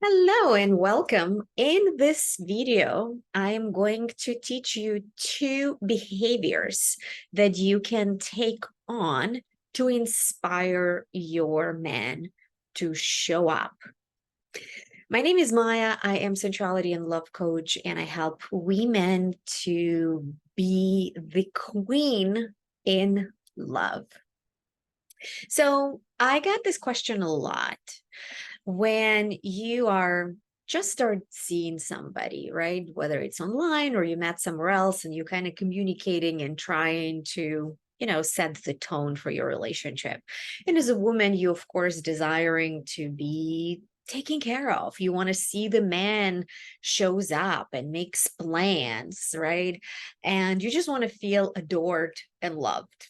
Hello and welcome. In this video, I am going to teach you two behaviors that you can take on to inspire your man to show up. My name is Maya. I am sensuality and love coach, and I help women to be the queen in love. So I got this question a lot when you are just start seeing somebody, right? Whether it's online or you met somewhere else and you kind of communicating and trying to, set the tone for your relationship. And as a woman, you of course desiring to be taken care of. You want to see the man shows up and makes plans, right? And you just want to feel adored and loved.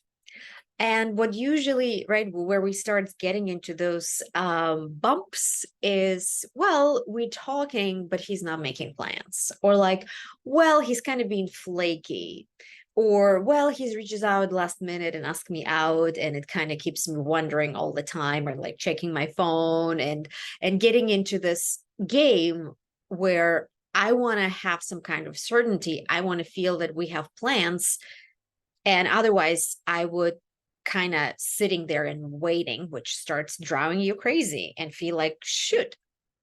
And what usually, right, where we start getting into those bumps is, well, we're talking, but he's not making plans. Or like, well, he's kind of being flaky. Or, well, he reaches out last minute and asks me out, and it kind of keeps me wondering all the time, or like checking my phone and getting into this game where I want to have some kind of certainty. I want to feel that we have plans, and otherwise, I would kind of sitting there and waiting, which starts driving you crazy and feel like, shoot,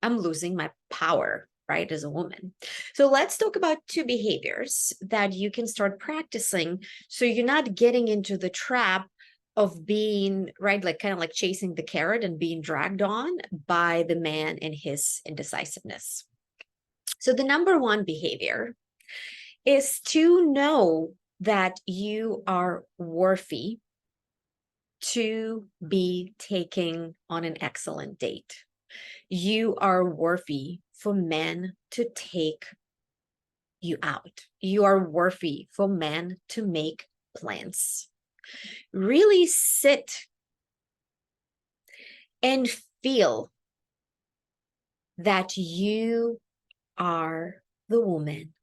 I'm losing my power, right, as a woman. So let's talk about two behaviors that you can start practicing so you're not getting into the trap of being, right, like kind of like chasing the carrot and being dragged on by the man and his indecisiveness. So the number one behavior is to know that you are worthy to be taking on an excellent date. You are worthy for men to take you out. You are worthy for men to make plans. Really sit and feel that you are the woman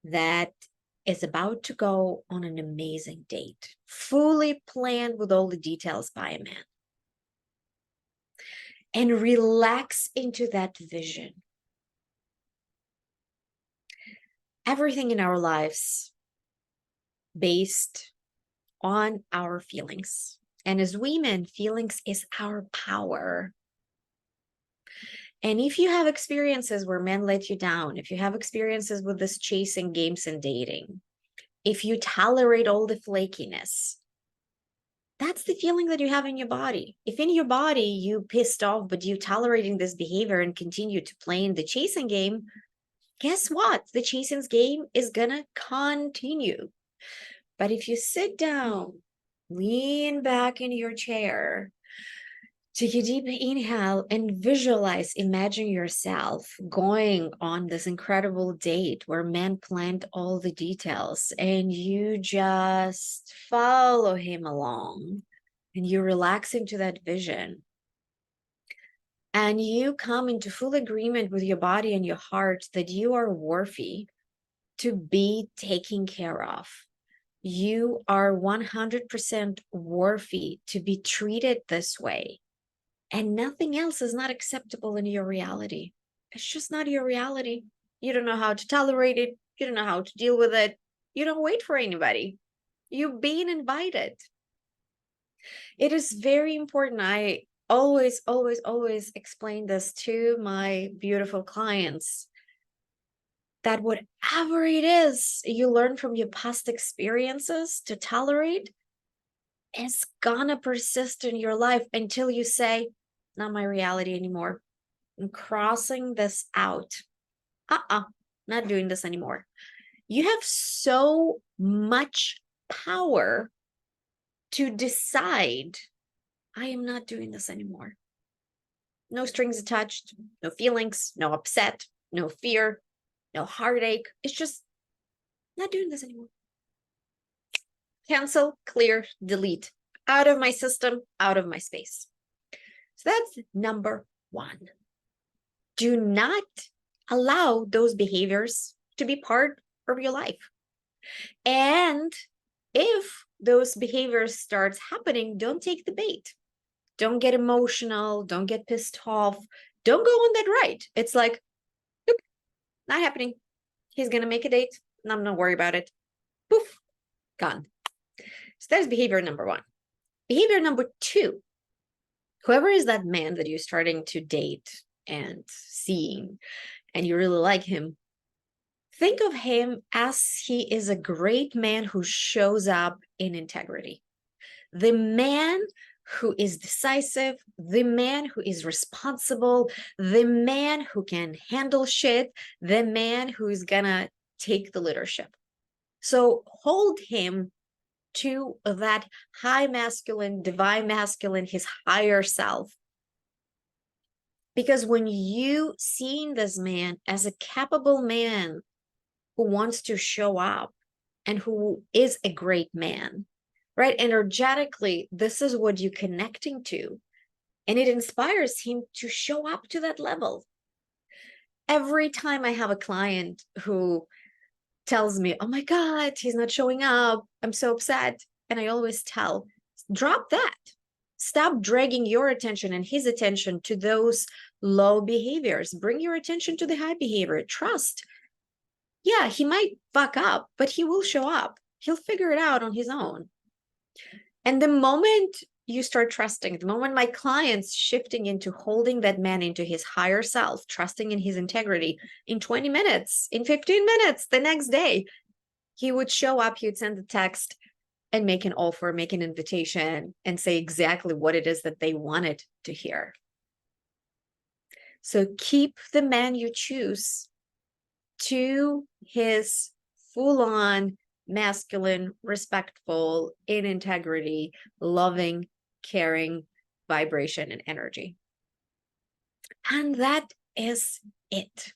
that is about to go on an amazing date, fully planned with all the details by a man. And relax into that vision. Everything in our lives based on our feelings. And as women, feelings is our power. And if you have experiences where men let you down, if you have experiences with this chasing games and dating, if you tolerate all the flakiness, that's the feeling that you have in your body. If in your body you pissed off, but you tolerating this behavior and continue to play in the chasing game, guess what? The chasing game is gonna continue. But if you sit down, lean back in your chair, take a deep inhale and visualize, imagine yourself going on this incredible date where man planned all the details and you just follow him along and you relax into that vision. And you come into full agreement with your body and your heart that you are worthy to be taken care of. You are 100% worthy to be treated this way. And nothing else is not acceptable in your reality. It's just not your reality. You don't know how to tolerate it. You don't know how to deal with it. You don't wait for anybody. You're being invited. It is very important. I always explain this to my beautiful clients that whatever it is you learn from your past experiences to tolerate is gonna persist in your life until you say, not my reality anymore. I'm crossing this out. Not doing this anymore. You have so much power to decide, I am not doing this anymore. No strings attached, no feelings, no upset, no fear, no heartache. It's just not doing this anymore. Cancel, clear, delete. Out of my system, out of my space. So that's number one. Do not allow those behaviors to be part of your life. And if those behaviors starts happening, don't take the bait. Don't get emotional. Don't get pissed off. Don't go on that ride. It's like, nope, not happening. He's going to make a date. And I'm not worried about it. Poof, gone. So that's behavior number one. Behavior number two, whoever is that man that you're starting to date and seeing, and you really like him, think of him as he is a great man who shows up in integrity. The man who is decisive, the man who is responsible, the man who can handle shit, the man who is gonna take the leadership. So hold him to that high masculine, divine masculine, his higher self. Because when you see this man as a capable man who wants to show up and who is a great man, right? Energetically, this is what you're connecting to. And it inspires him to show up to that level. Every time I have a client who tells me, oh my God, he's not showing up, I'm so upset. And I always tell, drop that. Stop dragging your attention and his attention to those low behaviors. Bring your attention to the high behavior. Trust. Yeah, he might fuck up, but he will show up. He'll figure it out on his own. And the moment you start trusting, the moment my clients shifting into holding that man into his higher self, trusting in his integrity, in 20 minutes, in 15 minutes, the next day, he would show up, he would send a text and make an offer, make an invitation, and say exactly what it is that they wanted to hear. So keep the man you choose to his full-on masculine, respectful, in integrity, loving, caring vibration and energy. And that is it.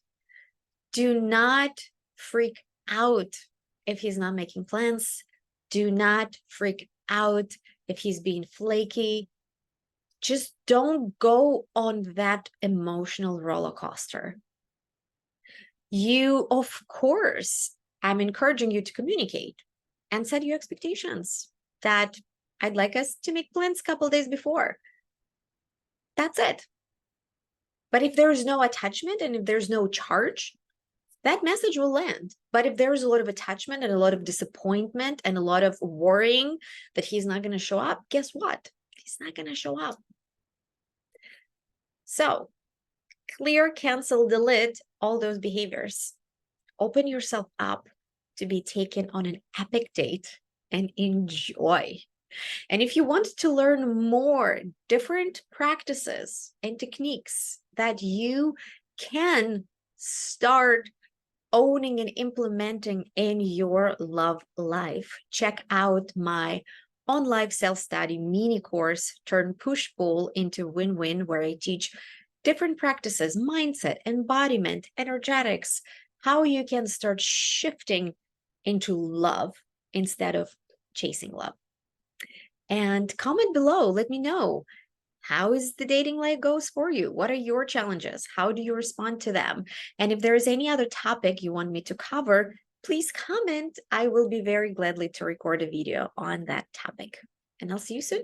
Do not freak out if he's not making plans. Do not freak out if he's being flaky. Just don't go on that emotional roller coaster. You, of course, I'm encouraging you to communicate and set your expectations that I'd like us to make plans a couple days before. That's it. But if there's no attachment and if there's no charge, that message will land. But if there's a lot of attachment and a lot of disappointment and a lot of worrying that he's not going to show up, guess what? He's not going to show up. So clear, cancel, delete all those behaviors. Open yourself up to be taken on an epic date and enjoy. And if you want to learn more different practices and techniques that you can start owning and implementing in your love life, check out my online self-study mini course, Turn Push-Pull into Win-Win, where I teach different practices, mindset, embodiment, energetics, how you can start shifting into love instead of chasing love. And comment below, let me know, how is the dating life goes for you? What are your challenges? How do you respond to them? And if there is any other topic you want me to cover, please comment. I will be very gladly to record a video on that topic. And I'll see you soon.